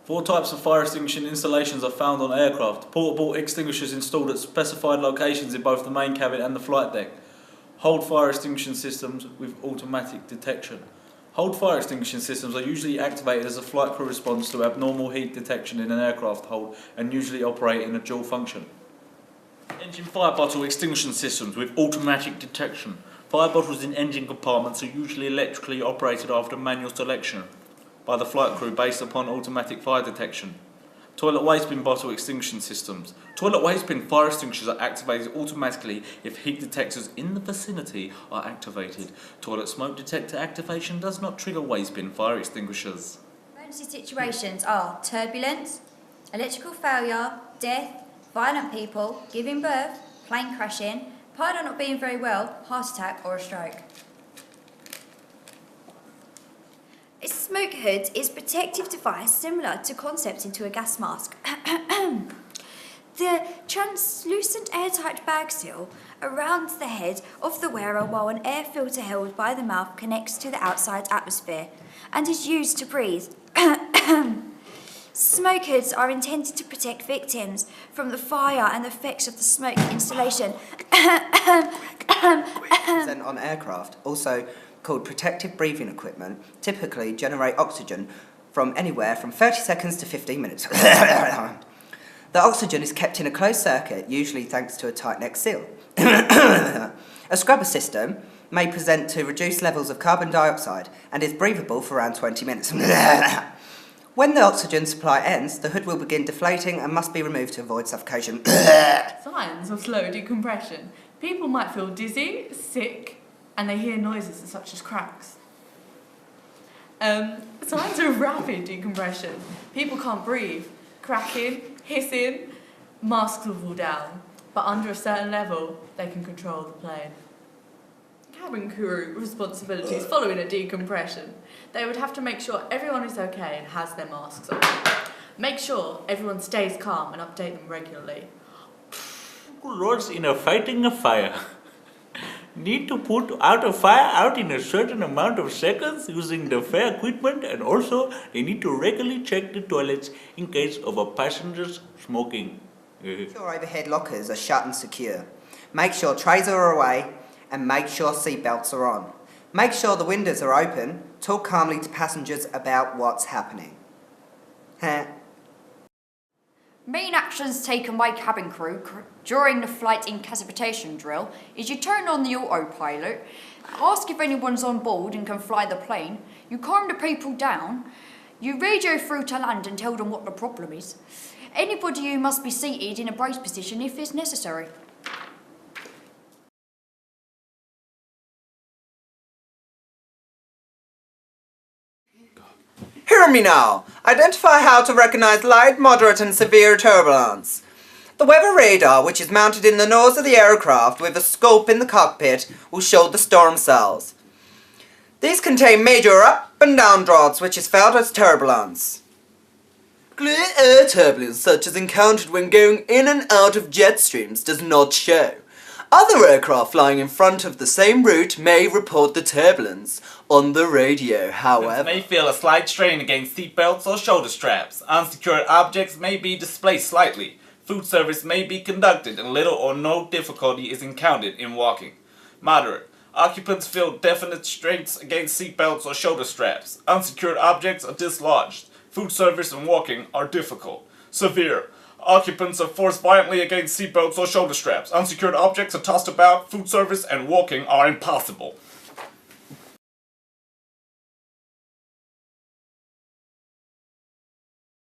Four types of fire extinguishing installations are found on aircraft. Portable extinguishers installed at specified locations in both the main cabin and the flight deck. Hold fire extinguishing systems with automatic detection. Hold fire extinguishing systems are usually activated as a flight crew response to abnormal heat detection in an aircraft hold and usually operate in a dual function. Engine fire bottle extinguishing systems with automatic detection. Fire bottles in engine compartments are usually electrically operated after manual selection by the flight crew based upon automatic fire detection. Toilet waste bin bottle extinguishing systems. Toilet waste bin fire extinguishers are activated automatically if heat detectors in the vicinity are activated. Toilet smoke detector activation does not trigger waste bin fire extinguishers. Emergency situations are turbulence, electrical failure, death, violent people, giving birth, plane crashing, pilot not being very well, heart attack or a stroke. A smoke hood is a protective device similar to concept into a gas mask. The translucent airtight bag seal around the head of the wearer while an air filter held by the mouth connects to the outside atmosphere and is used to breathe. Smoke hoods are intended to protect victims from the fire and effects of the smoke installation. Present on aircraft, also called protective breathing equipment, typically generate oxygen from anywhere from 30 seconds to 15 minutes. The oxygen is kept in a closed circuit, usually thanks to a tight neck seal. A scrubber system may present to reduce levels of carbon dioxide and is breathable for around 20 minutes. When the oxygen supply ends, the hood will begin deflating and must be removed to avoid suffocation. Signs of slow decompression. People might feel dizzy, sick, and they hear noises such as cracks. Signs of rapid decompression. People can't breathe, cracking, hissing, masks will fall down, but under a certain level, they can control the plane. Cabin crew responsibilities following a decompression. They would have to make sure everyone is okay and has their masks on. Make sure everyone stays calm and update them regularly. Lords in fighting a fire. Need to put out a fire out in a certain amount of seconds using the fire equipment, and also they need to regularly check the toilets in case of a passenger's smoking. Make sure overhead lockers are shut and secure. Make sure trays are away and make sure seatbelts are on. Make sure the windows are open. Talk calmly to passengers about what's happening. Main actions taken by cabin crew during the flight incapacitation drill is you turn on the autopilot, ask if anyone's on board and can fly the plane, you calm the people down, you radio through to land and tell them what the problem is. Anybody who must be seated in a brace position if it's necessary. Hear me now. Identify how to recognize light, moderate and severe turbulence. The weather radar, which is mounted in the nose of the aircraft with a scope in the cockpit, will show the storm cells. These contain major up and down draughts, which is felt as turbulence. Clear air turbulence, such as encountered when going in and out of jet streams, does not show. Other aircraft flying in front of the same route may report the turbulence on the radio, however. May feel a slight strain against seatbelts or shoulder straps. Unsecured objects may be displaced slightly. Food service may be conducted and little or no difficulty is encountered in walking. Moderate. Occupants feel definite strains against seatbelts or shoulder straps. Unsecured objects are dislodged. Food service and walking are difficult. Severe. Occupants are forced violently against seatbelts or shoulder straps. Unsecured objects are tossed about. Food service and walking are impossible.